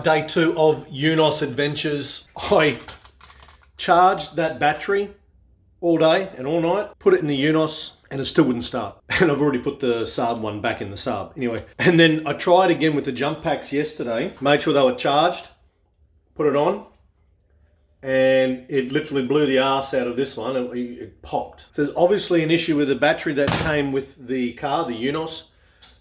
right, day 2 of Eunos adventures. I charged that battery all day and all night, put it in the Eunos, and it still wouldn't start. And I've already put the Saab one back in the Saab. Anyway, and then I tried again with the jump packs yesterday, made sure they were charged, put it on, and it literally blew the arse out of this one. It popped. So there's obviously an issue with the battery that came with the car, the Eunos.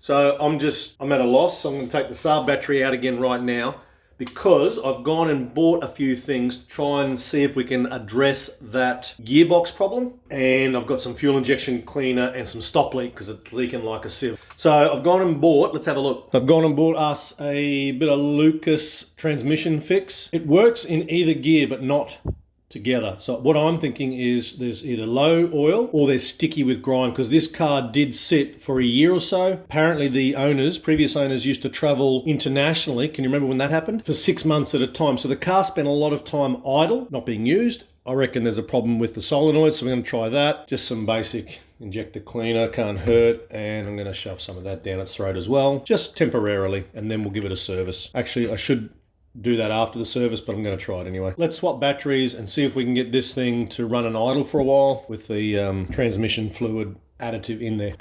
So I'm at a loss. So I'm going to take the Saab battery out again right now, because I've gone and bought a few things to try and see if we can address that gearbox problem. And I've got some fuel injection cleaner and some stop leak because it's leaking like a sieve. So I've gone and bought, let's have a look. I've gone and bought us a bit of Lucas transmission fix. It works in either gear, but not together. So what I'm thinking is there's either low oil or they're sticky with grime, because this car did sit for a year or so. Apparently the previous owners used to travel internationally. Can you remember when that happened? For 6 months at a time. So the car spent a lot of time idle, not being used. I reckon there's a problem with the solenoid, so we're going to try that. Just some basic injector cleaner, can't hurt, and I'm going to shove some of that down its throat as well, just temporarily, and then we'll give it a service. Actually, I should do that after the service, but I'm going to try it anyway. Let's swap batteries and see if we can get this thing to run and idle for a while with the transmission fluid additive in there.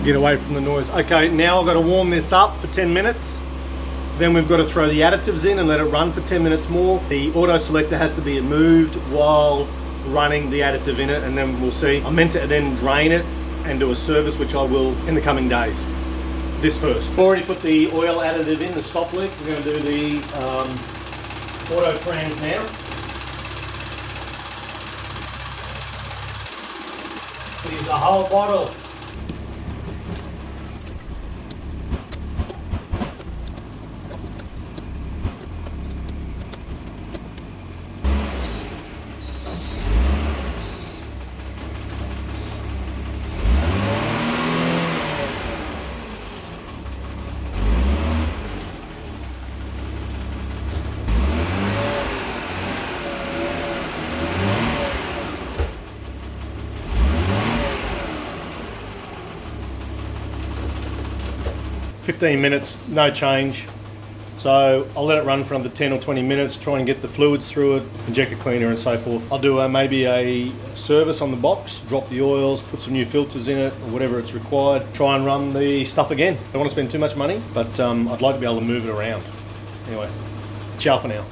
Get away from the noise. Okay, now I've got to warm this up for 10 minutes. Then we've got to throw the additives in and let it run for 10 minutes more. The auto selector has to be moved while running the additive in it, and then we'll see. I meant to then drain it and do a service, which I will in the coming days. This first. I've already put the oil additive in, the stop leak. We're going to do the auto trans now. Use the whole bottle. $15 minutes, no change. So I'll let it run for another 10 or 20 minutes, try and get the fluids through it, inject a cleaner and so forth. I'll do maybe a service on the box, drop the oils, put some new filters in it, or whatever it's required. Try and run the stuff again. Don't want to spend too much money, but I'd like to be able to move it around. Anyway, ciao for now.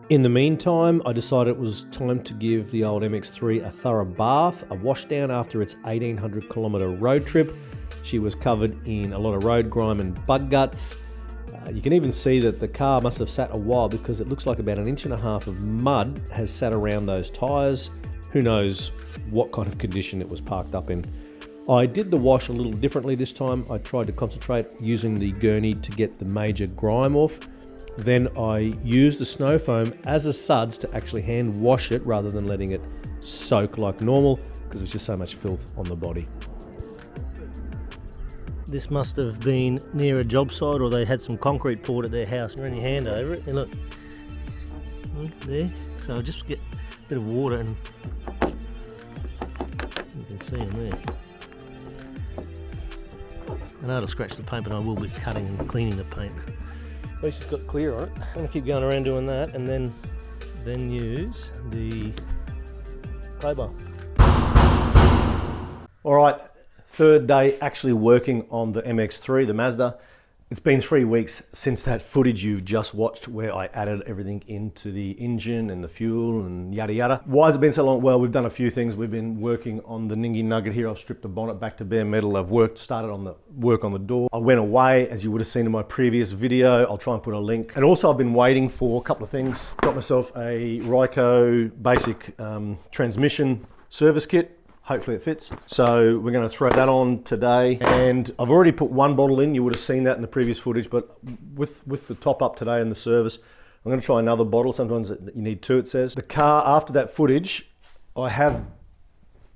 In the meantime, I decided it was time to give the old MX3 a thorough bath, a wash down after its 1,800 kilometre road trip. She was covered in a lot of road grime and bug guts. You can even see that the car must have sat a while, because it looks like about 1.5 inches of mud has sat around those tyres. Who knows what kind of condition it was parked up in. I did the wash a little differently this time. I tried to concentrate using the gurney to get the major grime off. Then I used the snow foam as a suds to actually hand wash it rather than letting it soak like normal, because there's just so much filth on the body. This must have been near a job site, or they had some concrete poured at their house. Run your hand over it and look there. So I'll just get a bit of water and you can see them there. I know it'll scratch the paint, but I will be cutting and cleaning the paint. At least it's got clear on it. I'm going to keep going around doing that, and then use the clay bar. All right, third day actually working on the MX3, the Mazda. It's been 3 weeks since that footage you've just watched where I added everything into the engine and the fuel and yada yada. Why has it been so long? Well, we've done a few things. We've been working on the Ningy Nugget here. I've stripped the bonnet back to bare metal. I've started on the work on the door. I went away, as you would have seen in my previous video. I'll try and put a link. And also I've been waiting for a couple of things. Got myself a Ryco basic transmission service kit. Hopefully it fits. So we're going to throw that on today. And I've already put one bottle in. You would have seen that in the previous footage, but with the top up today and the service, I'm going to try another bottle. Sometimes you need two, it says. The car, after that footage, I have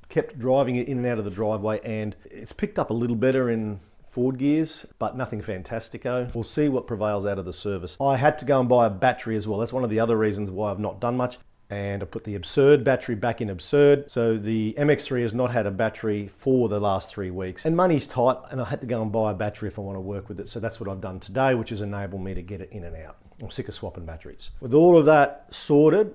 kept driving it in and out of the driveway, and it's picked up a little better in forward gears, but nothing fantastico. We'll see what prevails out of the service. I had to go and buy a battery as well. That's one of the other reasons why I've not done much. And I put the Absurd battery back in Absurd. So the MX3 has not had a battery for the last 3 weeks. And money's tight, and I had to go and buy a battery if I want to work with it. So that's what I've done today, which has enabled me to get it in and out. I'm sick of swapping batteries. With all of that sorted,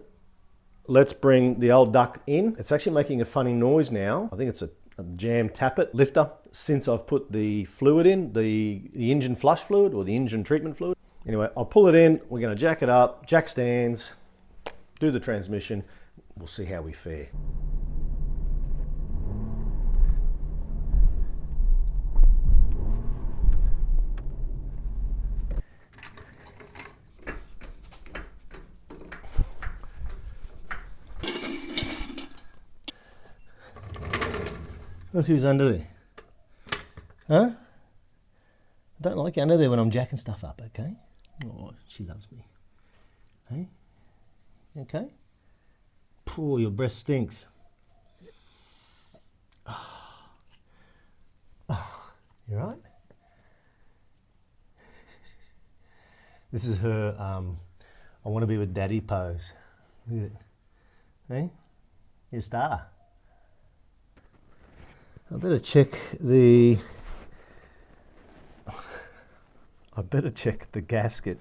let's bring the old duck in. It's actually making a funny noise now. I think it's a jam tappet lifter. Since I've put the fluid in, the engine flush fluid or the engine treatment fluid. Anyway, I'll pull it in. We're going to jack it up, jack stands, do the transmission. We'll see how we fare. Look who's under there. Huh? I don't like you under there when I'm jacking stuff up, okay? Oh, she loves me. Hey? Okay? Poor, your breath stinks. Oh. You right? This is her I want to be with daddy pose. Look at it. Hey? You're a star. I better check the gasket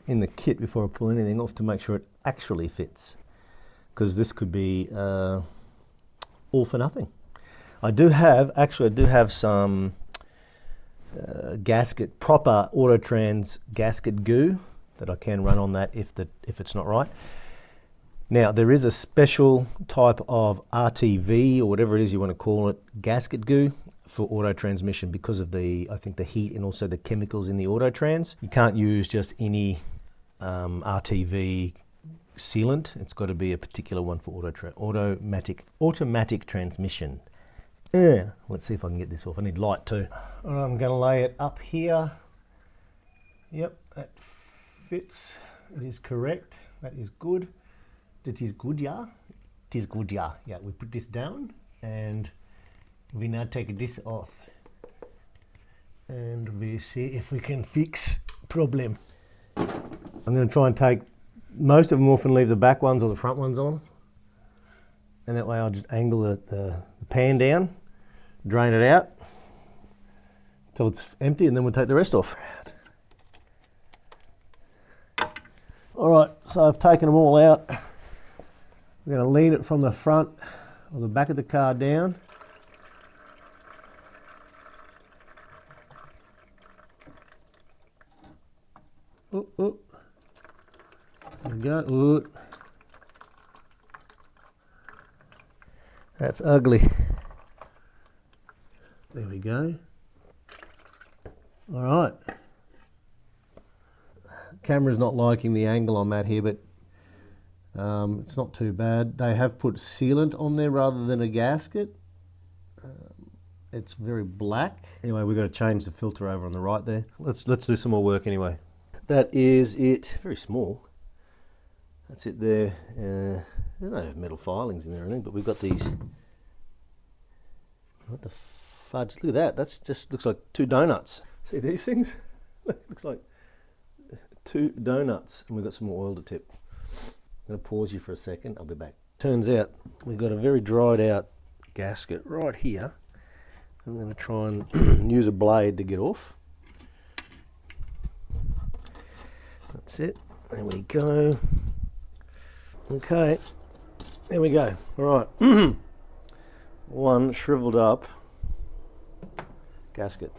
in the kit before I pull anything off to make sure it actually fits, because this could be all for nothing. I do have some gasket, proper Autotrans gasket goo that I can run on that if it's not right. Now, there is a special type of RTV, or whatever it is you want to call it, gasket goo for auto transmission because of I think the heat and also the chemicals in the Autotrans. You can't use just any RTV sealant. It's got to be a particular one for automatic transmission. Yeah, let's see if I can get this off. I need light too. All right, I'm going to lay it up here. Yep, that fits. It is correct. That is good. It is good, yeah. It is good, yeah. Yeah, we put this down and we now take this off. And we see if we can fix problem. I'm going to try and take most of them off and leave the back ones or the front ones on. And that way I'll just angle the pan down, drain it out until it's empty, and then we'll take the rest off. All right, so I've taken them all out. We're going to lean it from the front or the back of the car down. Oop, oop. There we go. Oop. That's ugly. There we go. All right. Camera's not liking the angle I'm at here, but it's not too bad. They have put sealant on there rather than a gasket. It's very black. Anyway, we've got to change the filter over on the right there. Let's do some more work anyway. That is it. Very small. That's it there. There's no metal filings in there or anything, but we've got these. What the fudge? Look at that. That's just looks like 2 donuts. See these things? Looks like 2 donuts. And we've got some more oil to tip. I'm going to pause you for a second. I'll be back. Turns out we've got a very dried out gasket right here. I'm going to try and use a blade to get off. That's it. There we go. Okay. There we go. All right. One shriveled up gasket.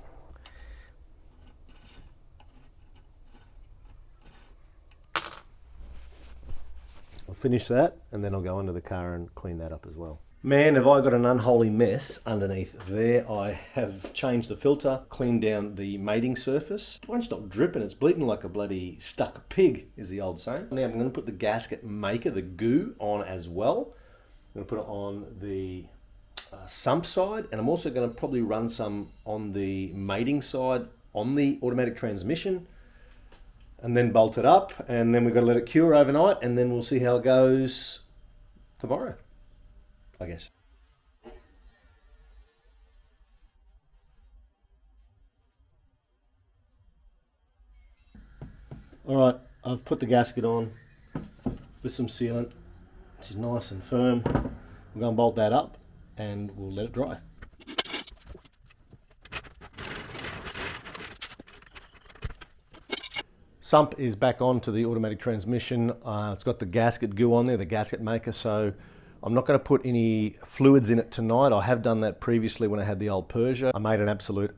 I'll finish that and then I'll go into the car and clean that up as well. Man, have I got an unholy mess underneath there. I have changed the filter, cleaned down the mating surface. It won't stop dripping, it's bleeding like a bloody stuck pig, is the old saying. Now I'm going to put the gasket maker, the goo, on as well. I'm going to put it on the sump side, and I'm also going to probably run some on the mating side on the automatic transmission, and then bolt it up, and then we've got to let it cure overnight, and then we'll see how it goes tomorrow, I guess. All right, I've put the gasket on with some sealant, which is nice and firm. We're going to bolt that up and we'll let it dry. Sump is back onto the automatic transmission. It's got the gasket goo on there, the gasket maker, so I'm not going to put any fluids in it tonight. I have done that previously when I had the old Persia. I made an absolute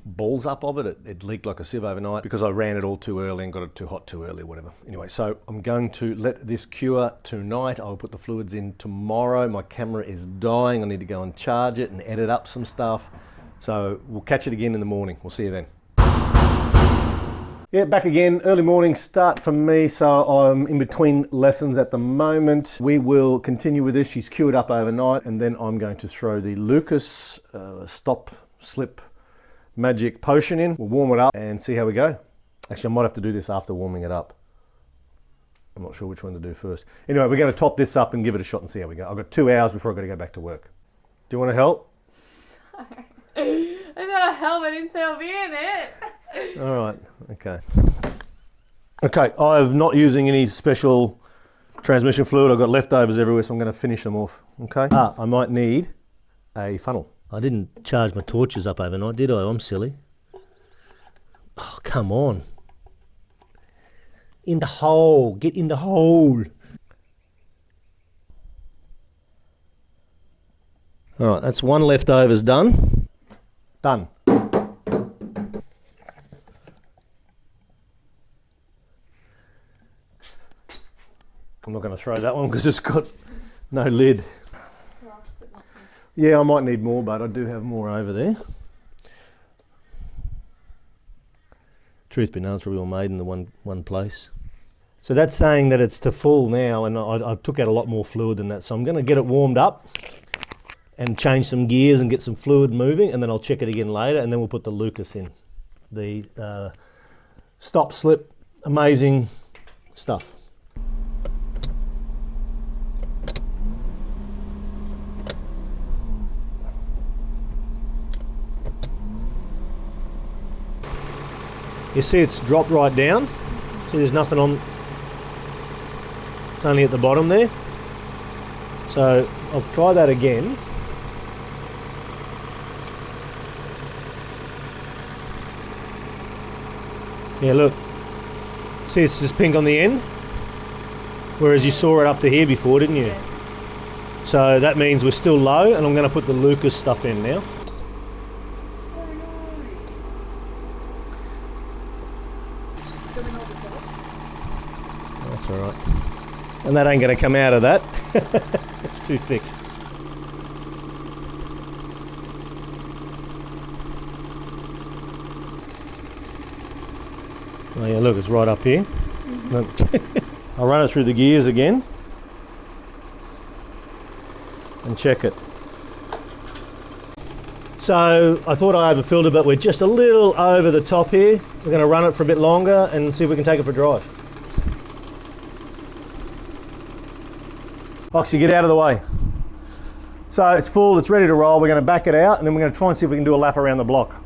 balls up of it. It leaked like a sieve overnight because I ran it all too early and got it too hot too early, whatever. Anyway, so I'm going to let this cure tonight. I'll put the fluids in tomorrow. My camera is dying. I need to go and charge it and edit up some stuff. So we'll catch it again in the morning. We'll see you then. Yeah, back again, early morning start for me, so I'm in between lessons at the moment. We will continue with this. She's cured up overnight, and then I'm going to throw the Lucas stop slip magic potion in. We'll warm it up and see how we go. Actually, I might have to do this after warming it up. I'm not sure which one to do first. Anyway, we're going to top this up and give it a shot and see how we go. I've got 2 hours before I've got to go back to work. Do you want to help? I gotta help, I didn't say I'll be in it. All right, okay. Okay, I'm not using any special transmission fluid. I've got leftovers everywhere, so I'm going to finish them off, okay? I might need a funnel. I didn't charge my torches up overnight, did I? I'm silly. Oh, come on. In the hole, get in the hole. All right, that's one leftovers done. Done. I'm not going to throw that one because it's got no lid. Yeah, I might need more, but I do have more over there. Truth be known, it's probably all made in the one place. So that's saying that it's to full now, and I took out a lot more fluid than that. So I'm going to get it warmed up and change some gears and get some fluid moving, and then I'll check it again later, and then we'll put the Lucas in. The stop slip, amazing stuff. You see it's dropped right down. See there's nothing on, it's only at the bottom there. So I'll try that again. Yeah, look, see it's just pink on the end, whereas you saw it up to here before, didn't you? Yes. So that means we're still low, and I'm going to put the Lucas stuff in now. That's all right. And that ain't going to come out of that. It's too thick. Oh yeah, look, it's right up here. I'll run it through the gears again and check it. So I thought I overfilled it, but we're just a little over the top here. We're going to run it for a bit longer and see if we can take it for a drive. Oxy, get out of the way. So it's full, it's ready to roll. We're going to back it out, and then we're going to try and see if we can do a lap around the block.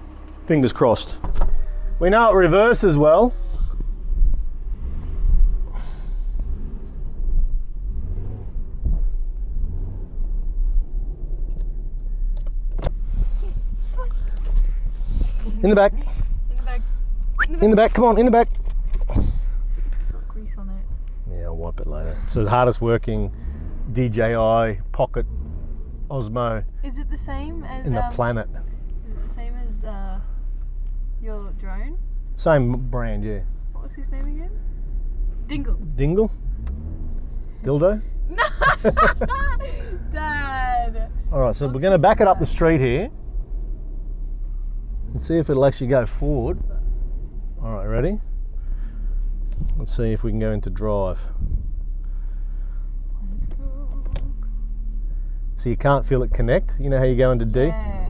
Fingers crossed. We know it reverses well. In the back. In the back. In the back, come on, in the back. Got grease on it. Yeah, I'll wipe it later. It's the hardest working DJI Pocket Osmo Is it the same as in the planet. Is it the same as your drone? Same brand, yeah. What was his name again? Dingle. Dingle? Dildo? Dad. Alright, so we're going to back it up the street here and see if it'll actually go forward. Alright, ready? Let's see if we can go into drive. So you can't feel it connect. You know how you go into D? Yeah.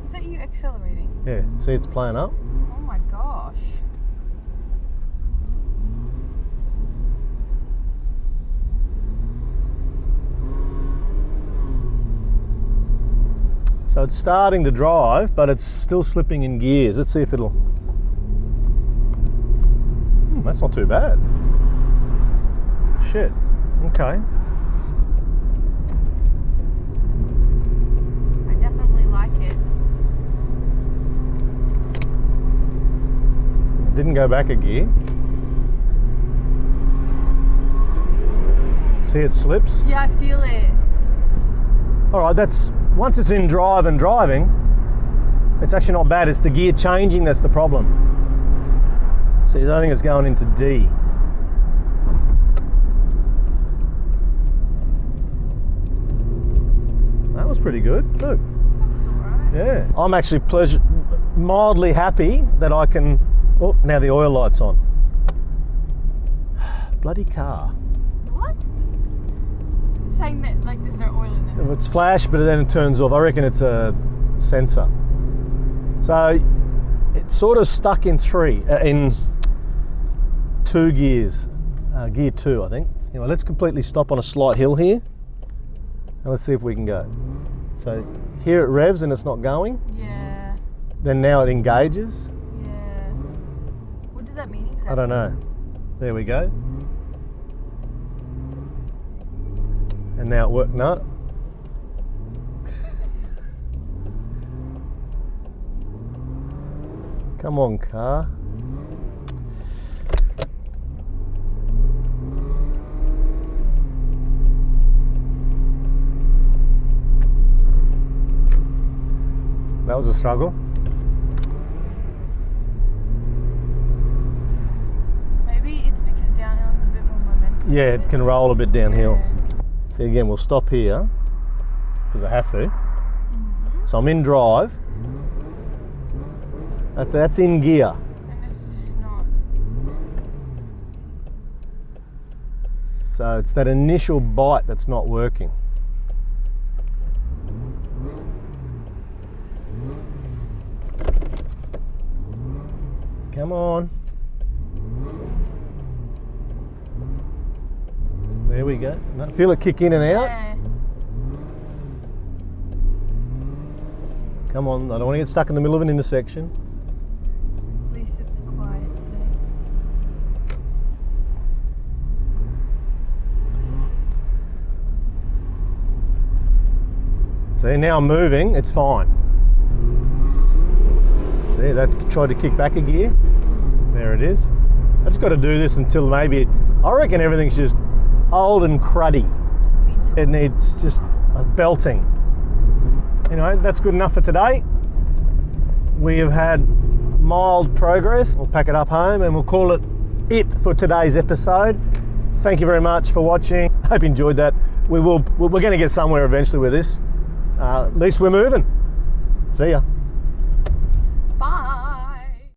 Is that you accelerating? Yeah, see it's playing up. Oh my gosh. So it's starting to drive, but it's still slipping in gears. Let's see if it'll... that's not too bad. Shit, okay. I definitely like it. It didn't go back a gear. See it slips? Yeah, I feel it. All right, that's... Once it's in drive and driving, it's actually not bad. It's the gear changing that's the problem. See, I don't think it's going into D. That was pretty good. Look. That was alright. Yeah. I'm actually mildly happy that I can... Oh, now the oil light's on. Bloody car. What? It's saying that like there's no oil in it. If it's flash, but then it turns off. I reckon it's a sensor. So it's sort of stuck in in 2 gears. Gear 2, I think. Anyway, let's completely stop on a slight hill here. And let's see if we can go. So here it revs and it's not going. Yeah. Then now it engages. Yeah. What does that mean exactly? I don't know. There we go. And now it worked. No. Come on, car. That was a struggle. Maybe it's because downhill is a bit more momentum. Yeah, it can roll a bit downhill. See, again, we'll stop here because I have to. So I'm in drive. That's in gear. And it's just not. So it's that initial bite that's not working. Come on. There we go. No, feel it kick in and out. Yeah. Come on, I don't want to get stuck in the middle of an intersection. At least it's quiet today. See, now I'm moving, it's fine. See, that tried to kick back a gear. There it is. I just got to do this until maybe, I reckon everything's just old and cruddy. It needs just a belting. Anyway, that's good enough for today. We have had mild progress. We'll pack it up home and we'll call it for today's episode. Thank you very much for watching. Hope you enjoyed that. We're going to get somewhere eventually with this. At least we're moving. See ya.